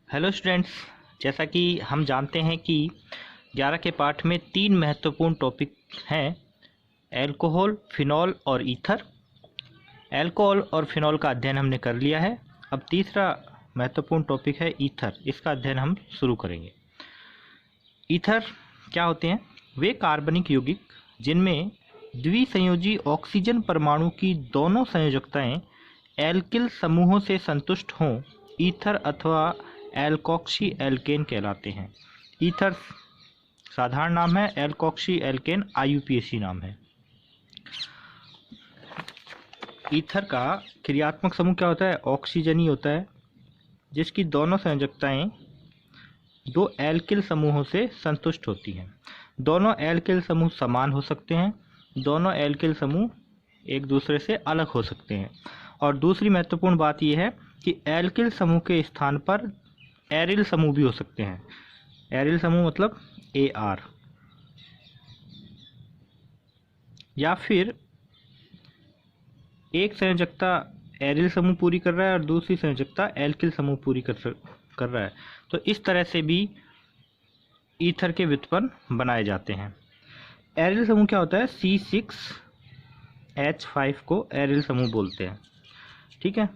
Hello students, जैसा कि हम जानते हैं कि 11 के पाठ में 3 महत्वपूर्ण टॉपिक हैं: एल्कोहल, फिनॉल और ईथर। एल्कोहल और फिनॉल का अध्ययन हमने कर लिया है। अब तीसरा महत्वपूर्ण टॉपिक है ईथर। इसका अध्ययन हम शुरू करेंगे। ईथर क्या होते हैं? वे कार्बनिक यौगिक जिनमें द्विसंयोजी ऑक्सीजन परमाणु की दोनों संयोजकताएं एल्किल समूहों से संतुष्ट हों, ईथर अथवा एल्कोक्सी एल्केन कहलाते हैं। ईथर साधारण नाम है, एल्कोक्सी एल्केन IUPAC नाम है। ईथर का क्रियात्मक समूह क्या होता है? ऑक्सीजन ही होता है, जिसकी दोनों संयोजकताएं दो एल्किल समूहों से संतुष्ट होती हैं। दोनों एल्किल समूह समान हो सकते हैं, दोनों एल्किल समूह एक दूसरे से अलग हो सकते हैं। और दूसरी महत्वपूर्ण बात यह है कि एल्किल समूह के स्थान पर एरिल समूह भी हो सकते हैं। एरिल समूह मतलब AR, या फिर एक संयोजकता एरिल समूह पूरी कर रहा है और दूसरी संयोजकता एल्किल समूह पूरी कर रहा है। तो इस तरह से भी ईथर के व्युत्पन्न बनाए जाते हैं। एरिल समूह क्या होता है? C6H5 को एरिल समूह बोलते हैं। ठीक है,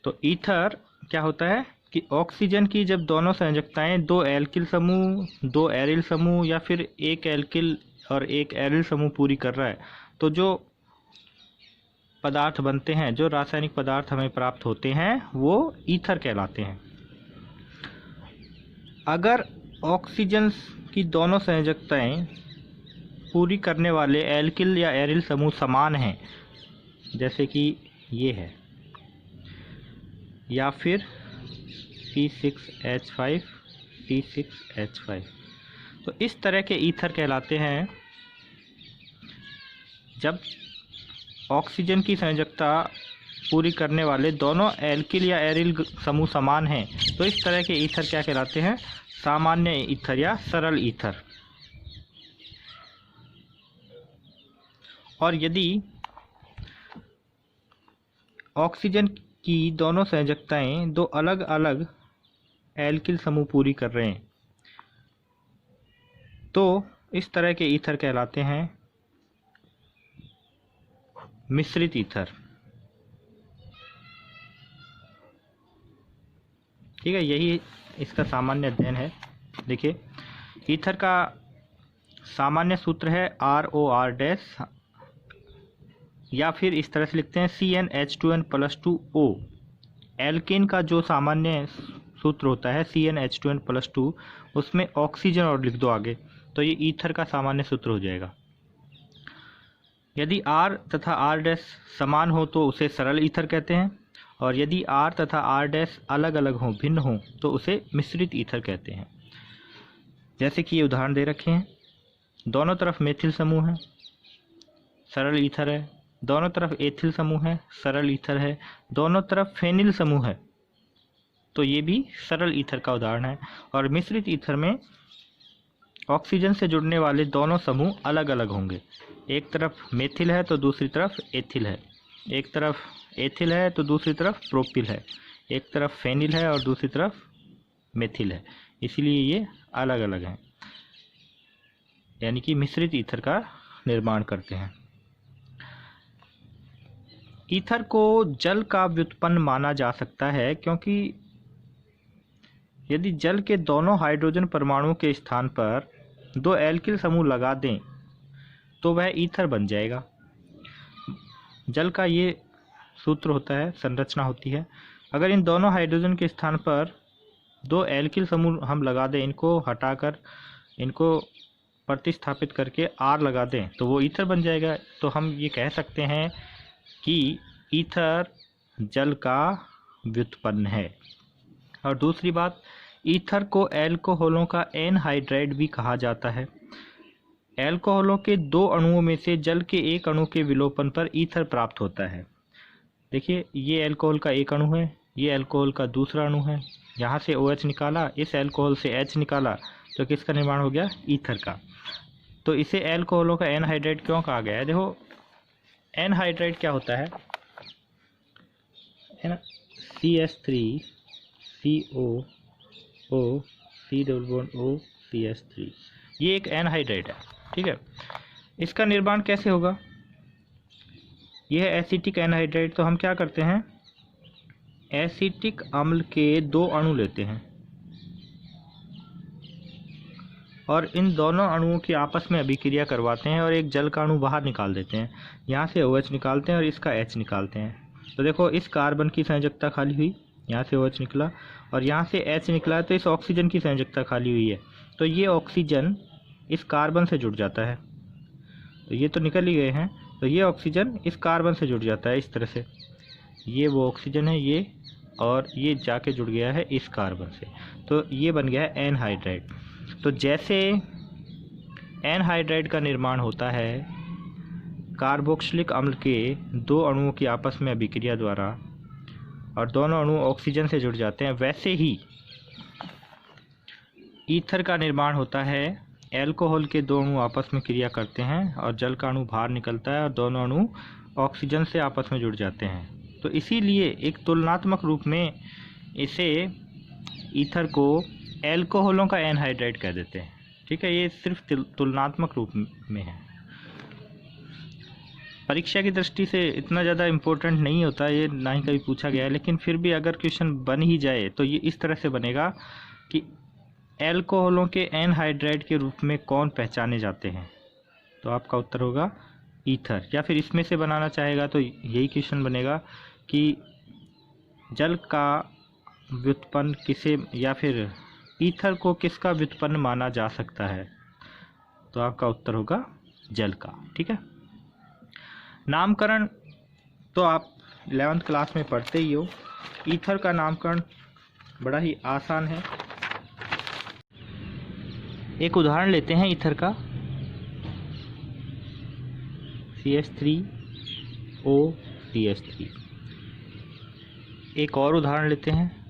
तो ईथर क्या होता है कि ऑक्सीजन की जब दोनों संयोजकताएं दो एल्किल समूह, दो एरिल समूह या फिर एक एल्किल और एक एरिल समूह पूरी कर रहा है, तो जो पदार्थ बनते हैं, जो रासायनिक पदार्थ हमें प्राप्त होते हैं, वो ईथर कहलाते हैं। अगर ऑक्सीजन की दोनों संयोजकताएं पूरी करने वाले एल्किल या एरिल समूह समान हैं, जैसे कि ये है, या फिर C6H5 C6H5, तो इस तरह के ईथर कहलाते हैं। जब ऑक्सीजन की संयोजकता पूरी करने वाले दोनों एल्किल या एरिल समूह समान हैं, तो इस तरह के ईथर क्या कहलाते हैं? सामान्य ईथर या सरल ईथर। और यदि ऑक्सीजन की दोनों संयोजकताएं दो अलग अलग एल्किल समूह पूरी कर रहे हैं, तो इस तरह के ईथर कहलाते हैं मिश्रित ईथर। ठीक है, यही इसका सामान्य अध्ययन है। देखिए, ईथर का सामान्य सूत्र है ROR-, या फिर इस तरह से लिखते हैं CnH2n+2O। एल्केन का जो सामान्य सूत्र होता है CnH2n+2, उसमें ऑक्सीजन और लिख दो आगे, तो ये ईथर का सामान्य सूत्र हो जाएगा। यदि R तथा R' समान हो तो उसे सरल ईथर कहते हैं, और यदि R तथा R' अलग अलग हों, भिन्न हों, तो उसे मिश्रित ईथर कहते हैं। जैसे कि ये उदाहरण दे रखे हैं, दोनों तरफ मेथिल समूह है, सरल ईथर है। दोनों तरफ एथिल समूह है, सरल ईथर है। दोनों तरफ फेनिल समूह है, तो ये भी सरल ईथर का उदाहरण है। और मिश्रित ईथर में ऑक्सीजन से जुड़ने वाले दोनों समूह अलग अलग होंगे। एक तरफ मेथिल है तो दूसरी तरफ एथिल है, एक तरफ एथिल है तो दूसरी तरफ प्रोपिल है, एक तरफ फेनिल है और दूसरी तरफ मेथिल है, इसीलिए ये अलग अलग हैं, यानी कि मिश्रित ईथर का निर्माण करते हैं। ईथर को जल का व्युत्पन्न माना जा सकता है, क्योंकि यदि जल के दोनों हाइड्रोजन परमाणुओं के स्थान पर दो एल्किल समूह लगा दें तो वह ईथर बन जाएगा। जल का ये सूत्र होता है, संरचना होती है। अगर इन दोनों हाइड्रोजन के स्थान पर दो एल्किल समूह हम लगा दें, इनको हटाकर इनको प्रतिस्थापित करके R लगा दें, तो वो ईथर बन जाएगा। तो हम ये कह सकते हैं कि ईथर जल का व्युत्पन्न है। और दूसरी बात, ईथर को एल्कोहलों का एनहाइड्राइड भी कहा जाता है। एल्कोहलों के दो अणुओं में से जल के एक अणु के विलोपन पर ईथर प्राप्त होता है। देखिए, ये एल्कोहल का एक अणु है, ये एल्कोहल का दूसरा अणु है। यहाँ से OH निकाला, इस एल्कोहल से H निकाला, तो किसका निर्माण हो गया? ईथर का। तो इसे एल्कोहलों का एनहाइड्राइड क्यों कहा गया है? देखो, एनहाइड्राइड क्या होता है ना, CH3 COOCH3, ये एक एनहाइड्राइड है। ठीक है, इसका निर्माण कैसे होगा? यह है एसिटिक एनहाइड्राइड। तो हम क्या करते हैं, एसिटिक अम्ल के 2 अणु लेते हैं और इन दोनों अणुओं की आपस में अभिक्रिया करवाते हैं और एक जल का अणु बाहर निकाल देते हैं। यहाँ से OH निकालते हैं और इसका H निकालते हैं। तो देखो, इस कार्बन की संयोजकता खाली हुई, यहाँ से OH निकला और यहाँ से H निकला, तो इस ऑक्सीजन की संयोजकता खाली हुई है। तो ये ऑक्सीजन इस कार्बन से जुड़ जाता है, तो ये तो निकल ही गए हैं, तो ये ऑक्सीजन इस कार्बन से जुड़ जाता है इस तरह से। ये वो ऑक्सीजन है ये, और ये जाके जुड़ गया है इस कार्बन से, तो ये बन गया है एनहाइड्राइड। तो जैसे एनहाइड्राइड का निर्माण होता है कार्बोक्सिलिक अम्ल के 2 अणुओं की आपस में अभिक्रिया द्वारा और दोनों अणु ऑक्सीजन से जुड़ जाते हैं, वैसे ही ईथर का निर्माण होता है। एल्कोहल के 2 अणु आपस में क्रिया करते हैं और जल का अणु बाहर निकलता है और दोनों अणु ऑक्सीजन से आपस में जुड़ जाते हैं। तो इसीलिए एक तुलनात्मक रूप में इसे ईथर को एल्कोहलों का एनहाइड्राइड कह देते हैं। ठीक है, ये सिर्फ तुलनात्मक रूप में है, परीक्षा की दृष्टि से इतना ज़्यादा इम्पोर्टेंट नहीं होता ये, ना ही कभी पूछा गया है, लेकिन फिर भी अगर क्वेश्चन बन ही जाए तो ये इस तरह से बनेगा कि एल्कोहलों के एनहाइड्राइड के रूप में कौन पहचाने जाते हैं। तो आपका उत्तर होगा ईथर। या फिर इसमें से बनाना चाहेगा तो यही क्वेश्चन बनेगा कि जल का व्युत्पन्न किसे, या फिर ईथर को किसका व्युत्पन्न माना जा सकता है। तो आपका उत्तर होगा जल का। ठीक है, नामकरण तो आप 11th क्लास में पढ़ते ही हो। ईथर का नामकरण बड़ा ही आसान है। एक उदाहरण लेते हैं ईथर का, CH3OCH3। एक और उदाहरण लेते हैं,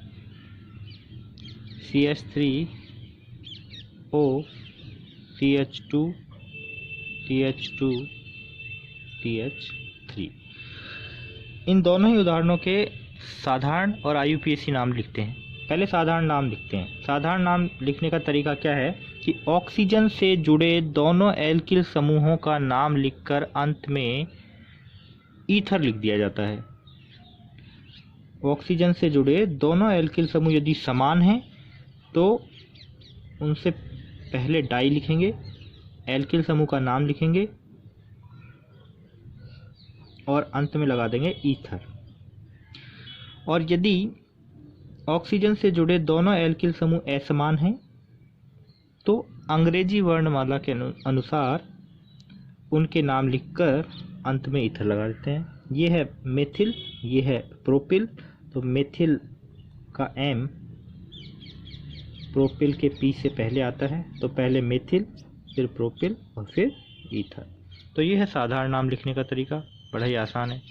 CH3OCH2CH2CH3। इन दोनों ही उदाहरणों के साधारण और IUPAC नाम लिखते हैं। पहले साधारण नाम लिखते हैं। साधारण नाम लिखने का तरीका क्या है कि ऑक्सीजन से जुड़े दोनों एल्किल समूहों का नाम लिखकर अंत में ईथर लिख दिया जाता है। ऑक्सीजन से जुड़े दोनों एल्किल समूह यदि समान हैं तो उनसे पहले डाई लिखेंगे, एल्किल समूह का नाम लिखेंगे और अंत में लगा देंगे ईथर। और यदि ऑक्सीजन से जुड़े दोनों एल्किल समूह असमान हैं तो अंग्रेजी वर्णमाला के अनुसार उनके नाम लिखकर अंत में ईथर लगा देते हैं। ये है मेथिल, ये है प्रोपिल। तो मेथिल का M प्रोपिल के P से पहले आता है, तो पहले मेथिल, फिर प्रोपिल और फिर ईथर। तो ये है साधारण नाम लिखने का तरीका, बड़ा ही आसान है।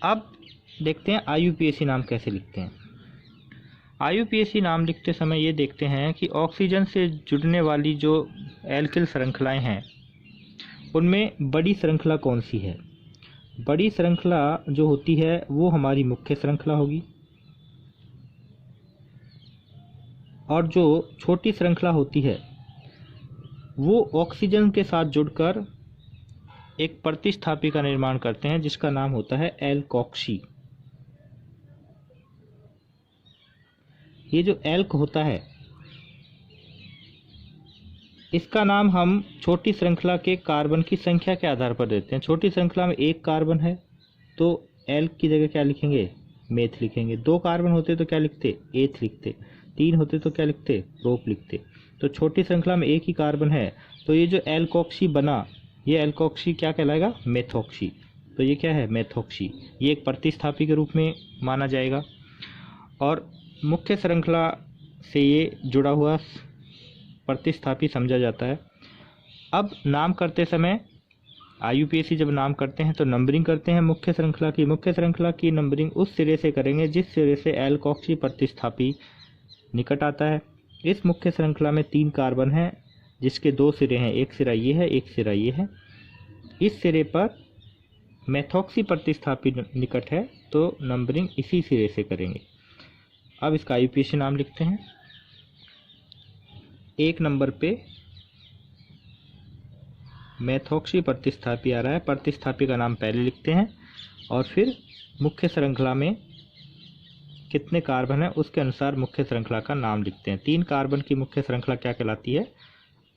अब देखते हैं IUPAC नाम कैसे लिखते हैं। IUPAC नाम लिखते समय ये देखते हैं कि ऑक्सीजन से जुड़ने वाली जो एल्किल श्रृंखलाएं हैं उनमें बड़ी श्रृंखला कौन सी है। बड़ी श्रृंखला जो होती है वो हमारी मुख्य श्रृंखला होगी, और जो छोटी श्रृंखला होती है वो ऑक्सीजन के साथ जुड़कर एक प्रतिस्थापी का निर्माण करते हैं जिसका नाम होता है एल्कोक्सी। ये जो एल्क होता है इसका नाम हम छोटी श्रृंखला के कार्बन की संख्या के आधार पर देते हैं। छोटी श्रृंखला में 1 कार्बन है तो एल्क की जगह क्या लिखेंगे, मेथ लिखेंगे। 2 कार्बन होते तो क्या लिखते, एथ लिखते। 3 होते तो क्या लिखते, प्रोप लिखते। तो छोटी श्रृंखला में 1 ही कार्बन है, तो ये जो एल्कोक्सी बना, ये एल्कोक्सी क्या कहलाएगा, मेथोक्सी। तो ये क्या है, मेथोक्सी। ये एक प्रतिस्थापी के रूप में माना जाएगा और मुख्य श्रृंखला से ये जुड़ा हुआ प्रतिस्थापी समझा जाता है। अब नाम करते समय IUPAC जब नाम करते हैं तो नंबरिंग करते हैं मुख्य श्रृंखला की नंबरिंग उस सिरे से करेंगे जिस सिरे से एल्कोक्सी प्रतिस्थापी निकट आता है। इस मुख्य श्रृंखला में 3 कार्बन हैं जिसके 2 सिरे हैं, एक सिरा ये है, एक सिरा ये है। इस सिरे पर मेथोक्सी प्रतिस्थापी निकट है तो नंबरिंग इसी सिरे से करेंगे। अब इसका IUPAC नाम लिखते हैं। 1 नंबर पे मेथॉक्सी प्रतिस्थापी आ रहा है, प्रतिस्थापी का नाम पहले लिखते हैं और फिर मुख्य श्रृंखला में कितने कार्बन है उसके अनुसार मुख्य श्रृंखला का नाम लिखते हैं। 3 कार्बन की मुख्य श्रृंखला क्या कहलाती है?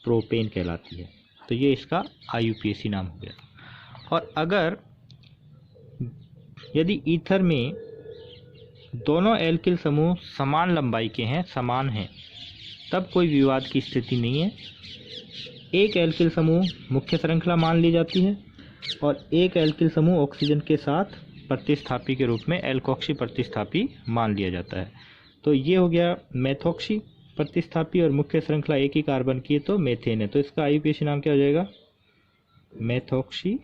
प्रोपेन कहलाती है। तो ये इसका IUPAC नाम हो गया। और अगर यदि ईथर में दोनों एल्किल समूह समान लंबाई के हैं, समान हैं, तब कोई विवाद की स्थिति नहीं है। एक एल्किल समूह मुख्य श्रृंखला मान ली जाती है और एक एल्किल समूह ऑक्सीजन के साथ प्रतिस्थापी के रूप में एल्कोक्सी प्रतिस्थापी मान लिया जाता है। तो ये हो गया मेथॉक्सी प्रतिस्थापी और मुख्य श्रृंखला एक ही कार्बन की है तो मेथेन है। तो इसका IUPAC नाम क्या हो जाएगा? Methoxy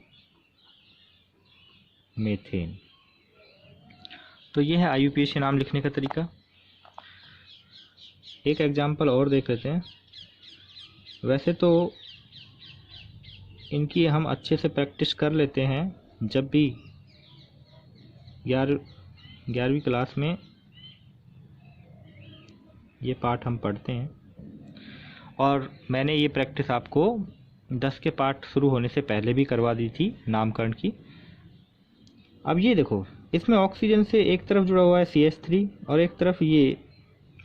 methane. तो ये है IUPAC नाम लिखने का तरीका। एक एग्जाम्पल और देख लेते हैं। वैसे तो इनकी हम अच्छे से प्रैक्टिस कर लेते हैं जब भी 11वीं क्लास में ये पाठ हम पढ़ते हैं, और मैंने ये प्रैक्टिस आपको 10 के पाठ शुरू होने से पहले भी करवा दी थी नामकरण की। अब ये देखो, इसमें ऑक्सीजन से एक तरफ जुड़ा हुआ है CH3 और एक तरफ ये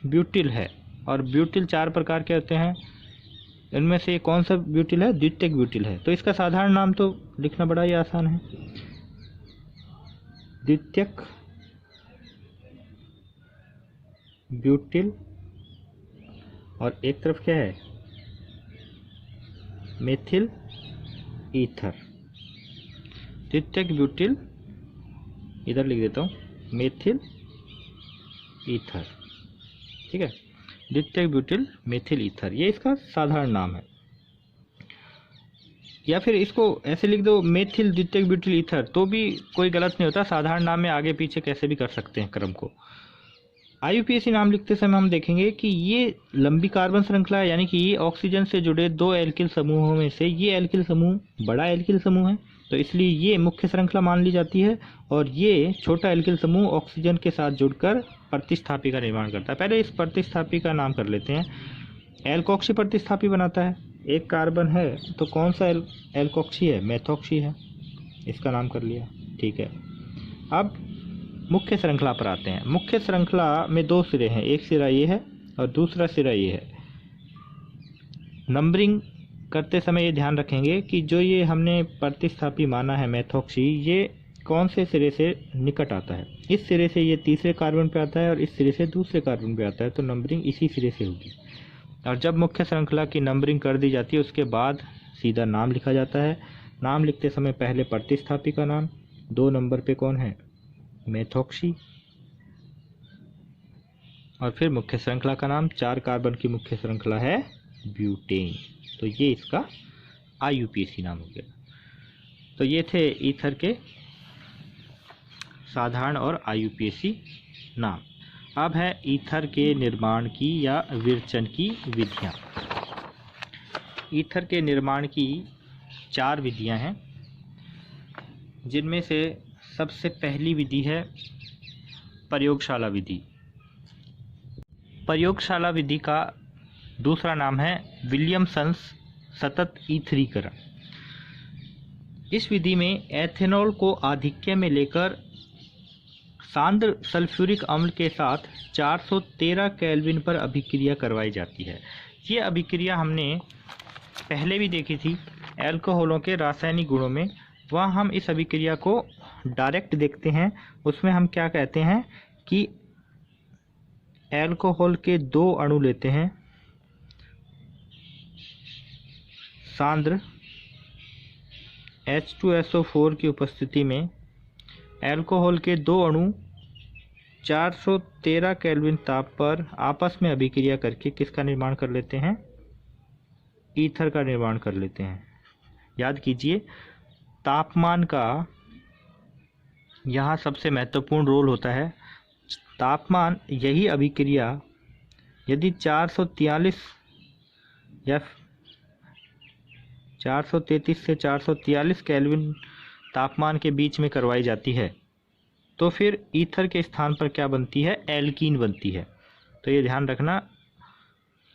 ब्यूटिल है। और ब्यूटिल 4 प्रकार के होते हैं, इनमें से कौन सा ब्यूटिल है? द्वितीयक ब्यूटिल है। तो इसका साधारण नाम तो लिखना बड़ा ही आसान है, द्वितीयक ब्यूटिल। और एक तरफ क्या है? Methyl ether. द्वितीयक ब्यूटिल इधर लिख देता हूँ, मेथिल ईथर। ठीक है, द्वितीयक ब्यूटिल मेथिल ईथर, ये इसका साधारण नाम है। या फिर इसको ऐसे लिख दो, मेथिल द्वितीयक ब्यूटिल ईथर, तो भी कोई गलत नहीं होता। साधारण नाम में आगे पीछे कैसे भी कर सकते हैं क्रम को। IUPAC नाम लिखते समय हम देखेंगे कि ये लंबी कार्बन श्रृंखला है, यानी कि ये ऑक्सीजन से जुड़े 2 एल्किल समूहों में से ये एल्किल समूह बड़ा एल्किल समूह है, तो इसलिए ये मुख्य श्रृंखला मान ली जाती है। और ये छोटा एल्किल समूह ऑक्सीजन के साथ जुड़कर प्रतिस्थापी का निर्माण करता है। पहले इस प्रतिस्थापी का नाम कर लेते हैं। एल्कोक्सी प्रतिस्थापी बनाता है, एक कार्बन है तो कौन सा एल्कोक्सी है? मेथॉक्सी है, इसका नाम कर लिया। ठीक है, अब मुख्य श्रृंखला पर आते हैं। मुख्य श्रृंखला में 2 सिरे हैं, एक सिरा ये है और दूसरा सिरा ये है। नंबरिंग करते समय ये ध्यान रखेंगे कि जो ये हमने प्रतिस्थापी माना है मेथॉक्सी, ये कौन से सिरे से निकट आता है। इस सिरे से ये तीसरे कार्बन पे आता है और इस सिरे से दूसरे कार्बन पे आता है, तो नंबरिंग इसी सिरे से होगी। और जब मुख्य श्रृंखला की नंबरिंग कर दी जाती है उसके बाद सीधा नाम लिखा जाता है। नाम लिखते समय पहले प्रतिस्थापी का नाम, 2 नंबर पे कौन है? मेथॉक्सी, और फिर मुख्य श्रृंखला का नाम। 4 कार्बन की मुख्य श्रृंखला है ब्यूटेन। तो ये इसका IUPAC नाम हो गया। तो ये थे ईथर के साधारण और IUPAC नाम। अब है ईथर के निर्माण की या विरचन की विधियाँ। ईथर के निर्माण की 4 विधियाँ हैं, जिनमें से सबसे पहली विधि है प्रयोगशाला विधि। प्रयोगशाला विधि का दूसरा नाम है विलियमसन्स सतत ईथरीकरण। इस विधि में एथेनॉल को आधिक्य में लेकर सांद्र सल्फ्यूरिक अम्ल के साथ 413 केल्विन पर अभिक्रिया करवाई जाती है। ये अभिक्रिया हमने पहले भी देखी थी एल्कोहलों के रासायनिक गुणों में। वहाँ हम इस अभिक्रिया को डायरेक्ट देखते हैं। उसमें हम क्या कहते हैं कि एल्कोहल के 2 अणु लेते हैं, सांद्र H2SO4 की उपस्थिति में एल्कोहल के 2 अणु 413 केल्विन ताप पर आपस में अभिक्रिया करके किसका निर्माण कर लेते हैं? ईथर का निर्माण कर लेते हैं। याद कीजिए, तापमान का यहाँ सबसे महत्वपूर्ण रोल होता है। तापमान, यही अभिक्रिया यदि 443 या 433 से 443 केल्विन तापमान के बीच में करवाई जाती है तो फिर ईथर के स्थान पर क्या बनती है, एल्कीन बनती है। तो ये ध्यान रखना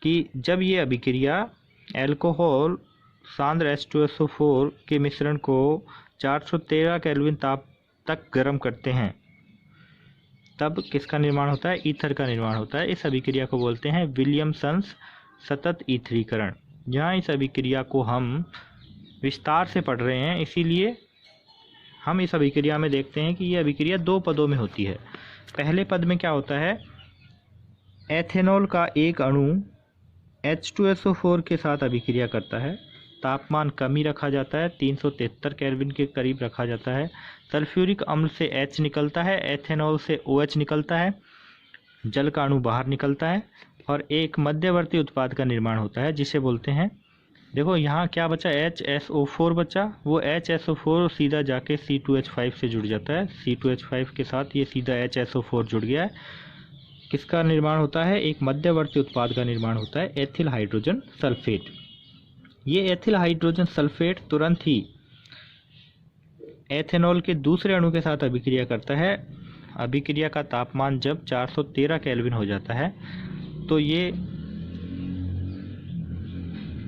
कि जब ये अभिक्रिया एल्कोहल सांद्र H2SO4 के मिश्रण को 413 केल्विन ताप तक गर्म करते हैं, तब किसका निर्माण होता है, ईथर का निर्माण होता है। इस अभिक्रिया को बोलते हैं विलियमसन्स सतत ईथरीकरण। यहाँ इस अभिक्रिया को हम विस्तार से पढ़ रहे हैं, इसीलिए हम इस अभिक्रिया में देखते हैं कि ये अभिक्रिया दो पदों में होती है। पहले पद में क्या होता है, एथेनॉल का एक अणु H2SO4 के साथ अभिक्रिया करता है, तापमान कम ही रखा जाता है, 373 केल्विन के करीब रखा जाता है। सल्फ्यूरिक अम्ल से H निकलता है, एथेनॉल से OH निकलता है, जल का अणु बाहर निकलता है और एक मध्यवर्ती उत्पाद का निर्माण होता है जिसे बोलते हैं, देखो यहाँ क्या बचा, HSO4 बचा। वो HSO4 सीधा जाके C2H5 से जुड़ जाता है, C2H5 के साथ ये सीधा HSO4 जुड़ गया है। किसका निर्माण होता है, एक मध्यवर्ती उत्पाद का निर्माण होता है, एथिल हाइड्रोजन सल्फेट। ये एथिल हाइड्रोजन सल्फेट तुरंत ही एथेनॉल के दूसरे अणु के साथ अभिक्रिया करता है। अभिक्रिया का तापमान जब 413 केल्विन हो जाता है तो ये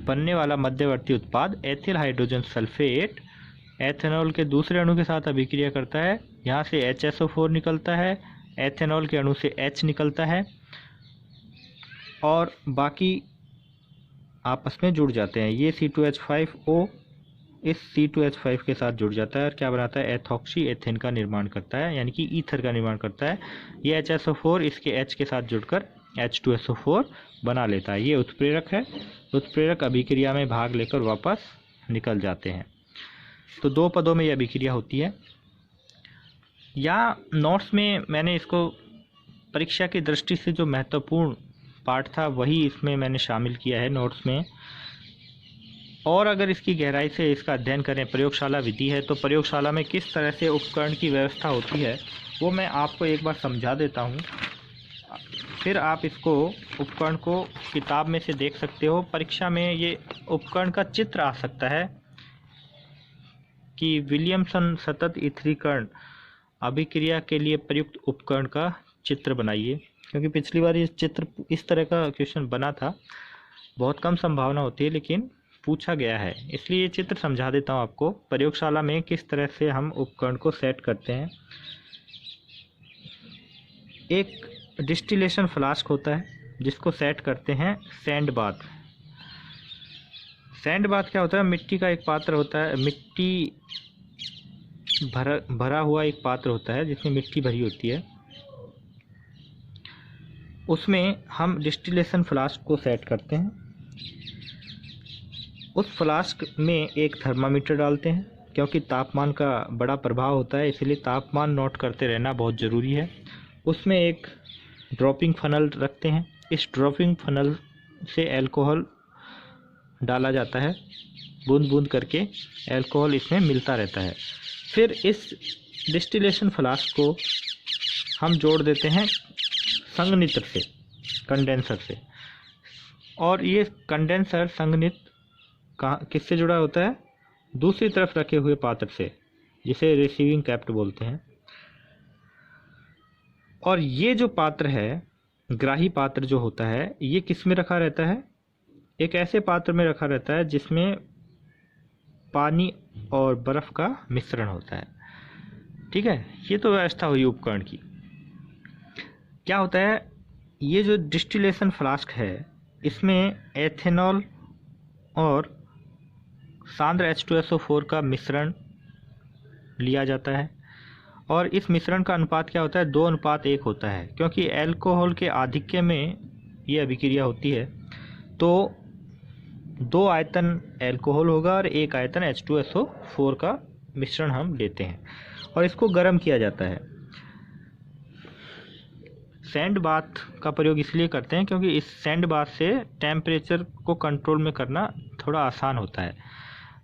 बनने वाला मध्यवर्ती उत्पाद एथिल हाइड्रोजन सल्फेट एथेनॉल के दूसरे अणु के साथ अभिक्रिया करता है। यहाँ से HSO4 निकलता है, एथेनॉल के अणु से H निकलता है और बाकी आपस में जुड़ जाते हैं। ये C2H5O इस C2H5 के साथ जुड़ जाता है और क्या बनाता है, एथॉक्सी एथेन का निर्माण करता है, यानी कि ईथर का निर्माण करता है। ये HSO4 इसके H के साथ जुड़कर H2SO4 बना लेता है। ये उत्प्रेरक है, उत्प्रेरक अभिक्रिया में भाग लेकर वापस निकल जाते हैं। तो दो पदों में ये अभिक्रिया होती है। या नोट्स में मैंने इसको परीक्षा की दृष्टि से जो महत्वपूर्ण पार्ट था वही इसमें मैंने शामिल किया है नोट्स में। और अगर इसकी गहराई से इसका अध्ययन करें, प्रयोगशाला विधि है, तो प्रयोगशाला में किस तरह से उपकरण की व्यवस्था होती है वो मैं आपको एक बार समझा देता हूँ। फिर आप इसको उपकरण को किताब में से देख सकते हो। परीक्षा में ये उपकरण का चित्र आ सकता है कि विलियमसन सतत ईथरीकरण अभिक्रिया के लिए प्रयुक्त उपकरण का चित्र बनाइए, क्योंकि पिछली बार ये चित्र इस तरह का क्वेश्चन बना था। बहुत कम संभावना होती है लेकिन पूछा गया है, इसलिए ये चित्र समझा देता हूँ आपको। प्रयोगशाला में किस तरह से हम उपकरण को सेट करते हैं। एक डिस्टिलेशन फ्लास्क होता है जिसको सेट करते हैं सैंड बाथ। सैंड बाथ क्या होता है, मिट्टी का एक पात्र होता है, मिट्टी भरा हुआ एक पात्र होता है जिसमें मिट्टी भरी होती है, उसमें हम डिस्टिलेशन फ्लास्क को सेट करते हैं। उस फ्लास्क में एक थर्मामीटर डालते हैं, क्योंकि तापमान का बड़ा प्रभाव होता है, इसलिए तापमान नोट करते रहना बहुत ज़रूरी है। उसमें एक ड्रॉपिंग फनल रखते हैं, इस ड्रॉपिंग फनल से अल्कोहल डाला जाता है, बूंद बूंद करके अल्कोहल इसमें मिलता रहता है। फिर इस डिस्टिलेशन फ्लास्क को हम जोड़ देते हैं संघनित्र से, कंडेंसर से, और ये कंडेंसर संघनित्र किससे जुड़ा होता है, दूसरी तरफ रखे हुए पात्र से, जिसे रिसीविंग कैप्ट बोलते हैं। और ये जो पात्र है, ग्राही पात्र जो होता है, ये किस में रखा रहता है, एक ऐसे पात्र में रखा रहता है जिसमें पानी और बर्फ़ का मिश्रण होता है। ठीक है, ये तो व्यवस्था हुई उपकरण की। क्या होता है, ये जो डिस्टिलेशन फ्लास्क है इसमें एथेनॉल और सांद्र H2SO4 का मिश्रण लिया जाता है, और इस मिश्रण का अनुपात क्या होता है, 2:1 होता है। क्योंकि अल्कोहल के आधिक्य में ये अभिक्रिया होती है, तो 2 आयतन अल्कोहल होगा और 1 आयतन H2SO4 का मिश्रण हम लेते हैं और इसको गर्म किया जाता है। सैंड बाथ का प्रयोग इसलिए करते हैं क्योंकि इस सैंड बाथ से टेम्परेचर को कंट्रोल में करना थोड़ा आसान होता है,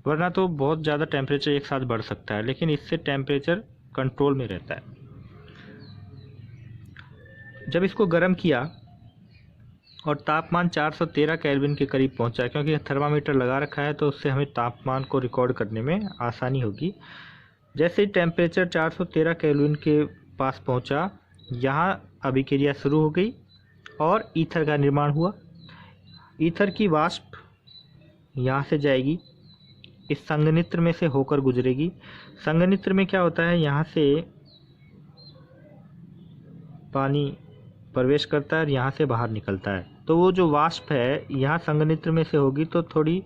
वरना तो बहुत ज़्यादा टेम्परेचर एक साथ बढ़ सकता है, लेकिन इससे टेम्परेचर कंट्रोल में रहता है। जब इसको गर्म किया और तापमान 413 केल्विन के करीब पहुंचा, क्योंकि थर्मामीटर लगा रखा है तो उससे हमें तापमान को रिकॉर्ड करने में आसानी होगी। जैसे ही टेम्परेचर 413 केल्विन के पास पहुंचा, यहाँ अभिक्रिया शुरू हो गई और ईथर का निर्माण हुआ। ईथर की वाष्प यहाँ से जाएगी, इस संघनित्र में से होकर गुजरेगी। संघनित्र में क्या होता है, यहाँ से पानी प्रवेश करता है और यहाँ से बाहर निकलता है। तो वो जो वाष्प है यहाँ संघनित्र में से होगी तो थोड़ी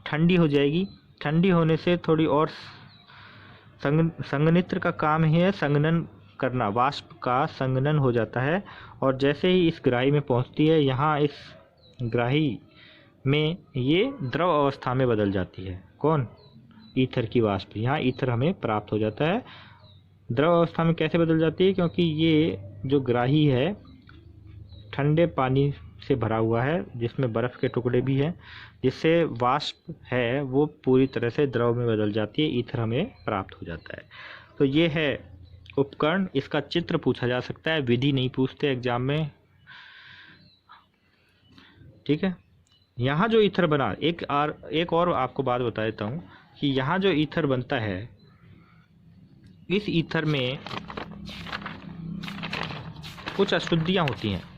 ठंडी हो जाएगी। ठंडी होने से थोड़ी और संघनित्र का काम है संघनन करना, वाष्प का संघनन हो जाता है। और जैसे ही इस ग्राही में पहुँचती है, यहाँ इस ग्राही में ये द्रव अवस्था में बदल जाती है। कौन? ईथर की वाष्प। यहाँ ईथर हमें प्राप्त हो जाता है। द्रव अवस्था में कैसे बदल जाती है? क्योंकि ये जो ग्राही है ठंडे पानी से भरा हुआ है जिसमें बर्फ़ के टुकड़े भी हैं, जिससे वाष्प है वो पूरी तरह से द्रव में बदल जाती है, ईथर हमें प्राप्त हो जाता है। तो ये है उपकरण, इसका चित्र पूछा जा सकता है, विधि नहीं पूछते एग्जाम में। ठीक है। यहाँ जो ईथर बना, एक और आपको बात बता देता हूँ कि यहाँ जो ईथर बनता है, इस ईथर में कुछ अशुद्धियाँ होती हैं।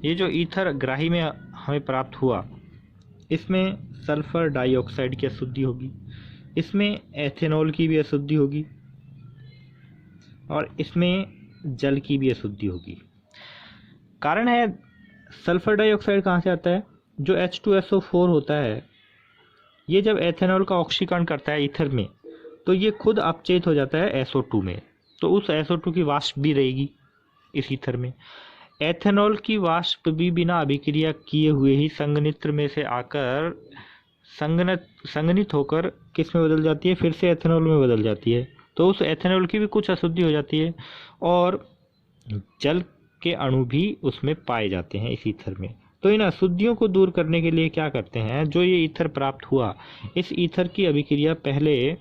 ये जो ईथर ग्राही में हमें प्राप्त हुआ, इसमें सल्फर डाइऑक्साइड की अशुद्धि होगी, इसमें एथेनॉल की भी अशुद्धि होगी और इसमें जल की भी अशुद्धि होगी। कारण है, सल्फर डाइऑक्साइड कहाँ से आता है? जो H2SO4 होता है, ये जब एथेनॉल का ऑक्सीकरण करता है ईथर में, तो ये खुद अपचयित हो जाता है SO2 में। तो उस SO2 की वाष्प भी रहेगी इस ईथर में। एथेनॉल की वाष्प भी बिना अभिक्रिया किए हुए ही संघनित्र में से आकर संघनित होकर किस में बदल जाती है? फिर से एथेनॉल में बदल जाती है। तो उस एथेनॉल की भी कुछ अशुद्धि हो जाती है और जल के अणु भी उसमें पाए जाते हैं इस ईथर में। तो इन अशुद्धियों को दूर करने के लिए क्या करते हैं? जो ये ईथर प्राप्त हुआ, इस ईथर की अभिक्रिया पहले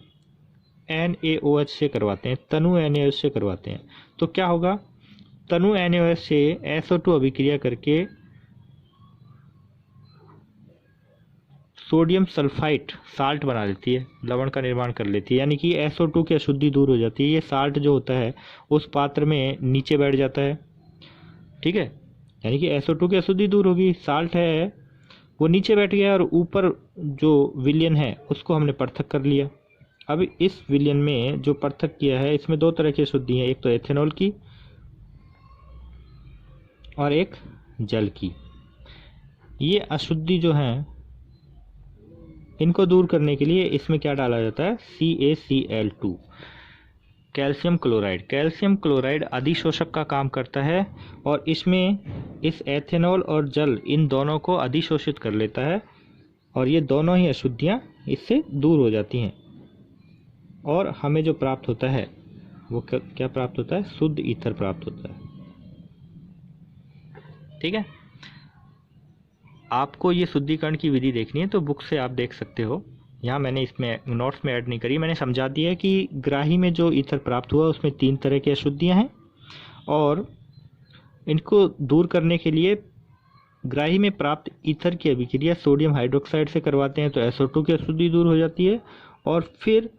NaOH से करवाते हैं, तनु NaOH से करवाते हैं। तो क्या होगा? तनु NaOH से SO2 अभिक्रिया करके सोडियम सल्फाइड साल्ट बना लेती है, लवण का निर्माण कर लेती है, यानी कि SO2 की अशुद्धि दूर हो जाती है। ये साल्ट जो होता है उस पात्र में नीचे बैठ जाता है। ठीक है, यानी कि SO2 की अशुद्धि दूर होगी। साल्ट है वो नीचे बैठ गया और ऊपर जो विलयन है उसको हमने पृथक कर लिया। अब इस विलयन में जो पृथक किया है, इसमें दो तरह की अशुद्धि है, एक तो एथेनॉल की और एक जल की। ये अशुद्धि जो है, इनको दूर करने के लिए इसमें क्या डाला जाता है? CaCl2, calcium chloride. Calcium chloride अधिशोषक का काम करता है और इसमें इस एथेनॉल और जल, इन दोनों को अधिशोषित कर लेता है और ये दोनों ही अशुद्धियाँ इससे दूर हो जाती हैं और हमें जो प्राप्त होता है वो क्या प्राप्त होता है? शुद्ध ईथर प्राप्त होता है। ठीक है। आपको ये शुद्धिकरण की विधि देखनी है तो बुक से आप देख सकते हो। यहाँ मैंने इसमें नोट्स में ऐड नहीं करी, मैंने समझा दिया है कि ग्राही में जो ईथर प्राप्त हुआ उसमें 3 तरह की अशुद्धियाँ हैं और इनको दूर करने के लिए ग्राही में प्राप्त ईथर की अभिक्रिया सोडियम हाइड्रोक्साइड से करवाते हैं तो SO2 की अशुद्धि दूर हो जाती है, और फिर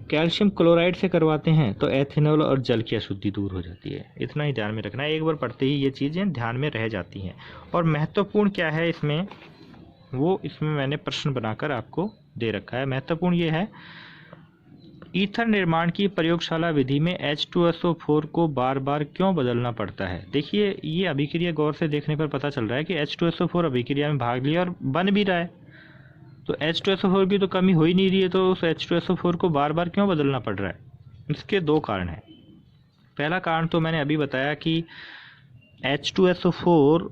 कैल्शियम क्लोराइड से करवाते हैं तो एथेनॉल और जल की अशुद्धि दूर हो जाती है। इतना ही ध्यान में रखना है, एक बार पढ़ते ही ये चीज़ें ध्यान में रह जाती हैं। और महत्वपूर्ण क्या है इसमें, वो इसमें मैंने प्रश्न बनाकर आपको दे रखा है। महत्वपूर्ण ये है, ईथर निर्माण की प्रयोगशाला विधि में H2SO4 को बार बार क्यों बदलना पड़ता है? देखिए, ये अभिक्रिया गौर से देखने पर पता चल रहा है कि H2SO4 अभिक्रिया में भाग लिया और बन भी रहा है, तो H2SO4 की तो कमी हो ही नहीं रही है, तो उस H2SO4 को बार बार क्यों बदलना पड़ रहा है? इसके 2 कारण हैं। पहला कारण तो मैंने अभी बताया कि H2SO4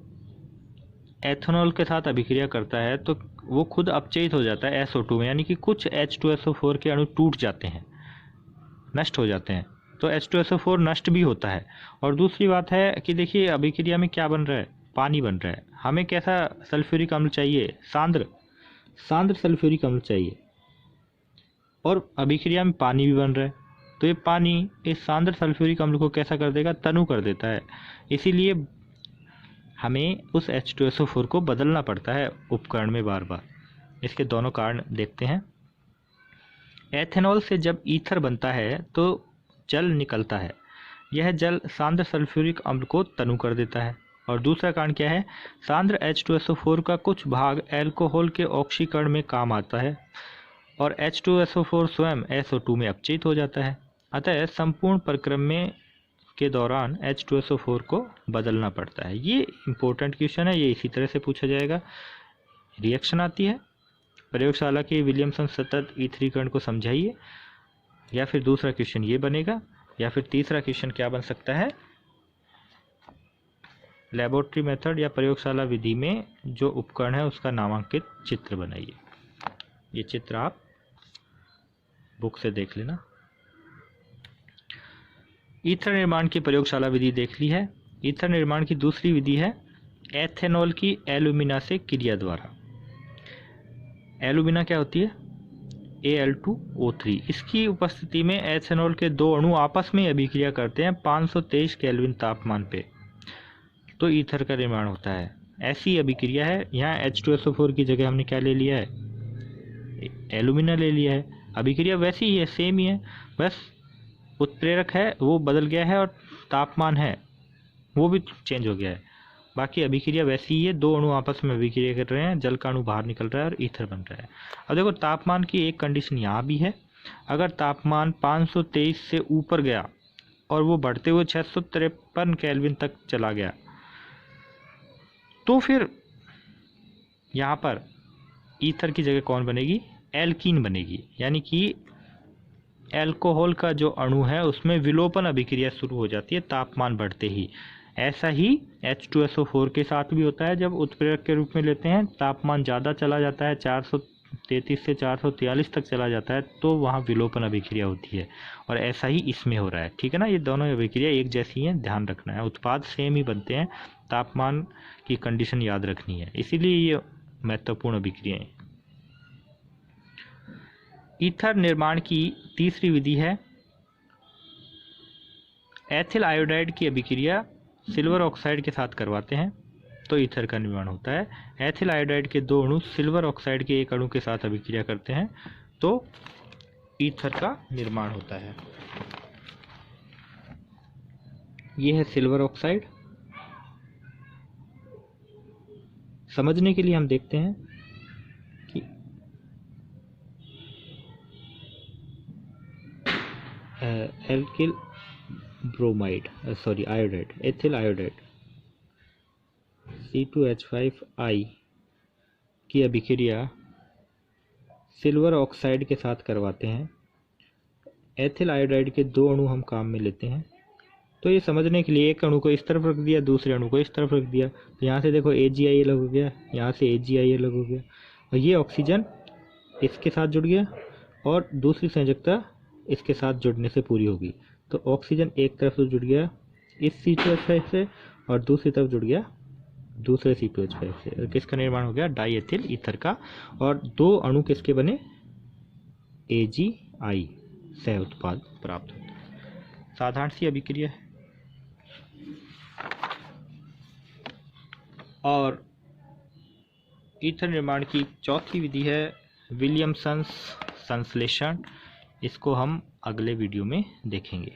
एथेनॉल के साथ अभिक्रिया करता है तो वो खुद अपचयित हो जाता है SO2 में, यानी कि कुछ H2SO4 के अणु टूट जाते हैं, नष्ट हो जाते हैं, तो H2SO4 नष्ट भी होता है। और दूसरी बात है कि देखिए अभिक्रिया में क्या बन रहा है? पानी बन रहा है। हमें कैसा सल्फ्यूरिक अम्ल चाहिए? सांद्र सल्फ्यूरिक अम्ल चाहिए, और अभिक्रिया में पानी भी बन रहा है, तो ये पानी इस सांद्र सल्फ्यूरिक अम्ल को कैसा कर देगा? तनु कर देता है। इसीलिए हमें उस H2SO4 को बदलना पड़ता है उपकरण में बार बार। इसके दोनों कारण देखते हैं। एथेनॉल से जब ईथर बनता है तो जल निकलता है। यह जल सांद्र सल्फ्यूरिक अम्ल को तनु कर देता है। और दूसरा कारण क्या है, सांद्र H2SO4 का कुछ भाग एल्कोहल के ऑक्सीकरण में काम आता है और H2SO4 स्वयं SO2 में अपचयित हो जाता है। अतः संपूर्ण परिक्रम के दौरान H2SO4 को बदलना पड़ता है। ये इंपॉर्टेंट क्वेश्चन है, ये इसी तरह से पूछा जाएगा। रिएक्शन आती है, प्रयोगशाला के विलियमसन सतत ईथरीकरण को समझाइए, या फिर दूसरा क्वेश्चन ये बनेगा, या फिर तीसरा क्वेश्चन क्या बन सकता है, लेबोरेटरी मेथड या प्रयोगशाला विधि में जो उपकरण है उसका नामांकित चित्र बनाइए। ये चित्र आप बुक से देख लेना। ईथर निर्माण की प्रयोगशाला विधि देख ली है। ईथर निर्माण की दूसरी विधि है एथेनॉल की एल्यूमिना से क्रिया द्वारा। एल्यूमिना क्या होती है, Al2O3। इसकी उपस्थिति में एथेनॉल के दो अणु आपस में अभिक्रिया करते हैं 523 केल्विन तापमान पे, तो ईथर का निर्माण होता है। ऐसी अभिक्रिया है। यहाँ H2SO4 की जगह हमने क्या ले लिया है, एल्यूमिना ले लिया है। अभिक्रिया वैसी ही है, सेम ही है, बस उत्प्रेरक है वो बदल गया है और तापमान है वो भी चेंज हो गया है। बाकी अभिक्रिया वैसी ही है, दो अणु आपस में अभिक्रिया कर रहे हैं, जल का अणु बाहर निकल रहा है और ईथर बन रहा है। अब देखो तापमान की एक कंडीशन यहाँ भी है, अगर तापमान 523 से ऊपर गया और वो बढ़ते हुए 653 केल्विन तक चला गया, तो फिर यहाँ पर ईथर की जगह कौन बनेगी, एल्कीन बनेगी। यानी कि एल्कोहल का जो अणु है उसमें विलोपन अभिक्रिया शुरू हो जाती है तापमान बढ़ते ही। ऐसा ही H2SO4 के साथ भी होता है। जब उत्प्रेरक के रूप में लेते हैं, तापमान ज़्यादा चला जाता है, 433 से 443 तक चला जाता है, तो वहाँ विलोपन अभिक्रिया होती है। और ऐसा ही इसमें हो रहा है, ठीक है ना। ये दोनों अभिक्रिया एक जैसी हैं, ध्यान रखना है। उत्पाद सेम ही बनते हैं, तापमान की कंडीशन याद रखनी है, इसीलिए ये महत्वपूर्ण अभिक्रियाएं। ईथर निर्माण की तीसरी विधि है एथिल आयोडाइड की अभिक्रिया सिल्वर ऑक्साइड के साथ करवाते हैं, तो ईथर का निर्माण होता है। एथिल आयोडाइड के दो अणु सिल्वर ऑक्साइड के एक अणु के साथ अभिक्रिया करते हैं, तो ईथर का निर्माण होता है। यह है सिल्वर ऑक्साइड। समझने के लिए हम देखते हैं कि alkyl bromide iodide, ethyl iodide C2H5I की अभिक्रिया सिल्वर ऑक्साइड के साथ करवाते हैं। एथिल आयोडाइड के दो अणु हम काम में लेते हैं, तो ये समझने के लिए एक अणु को इस तरफ रख दिया, दूसरे अणु को इस तरफ रख दिया, तो यहाँ से देखो AgI अलग हो गया, यहाँ से AgI अलग हो गया, और ये ऑक्सीजन इसके साथ जुड़ गया और दूसरी संयोजकता इसके साथ जुड़ने से पूरी होगी। तो ऑक्सीजन एक तरफ से जुड़ गया इस C2H5 से और दूसरी तरफ जुड़ गया दूसरे C2H5 से, और किसका निर्माण हो गया, डाई एथिल ईथर का। और दो अणु किसके बने, AgI, सह उत्पाद प्राप्त होता है। साधारण सी अभिक्रिया है। और ईथर निर्माण की चौथी विधि है विलियमसन संश्लेषण। इसको हम अगले वीडियो में देखेंगे।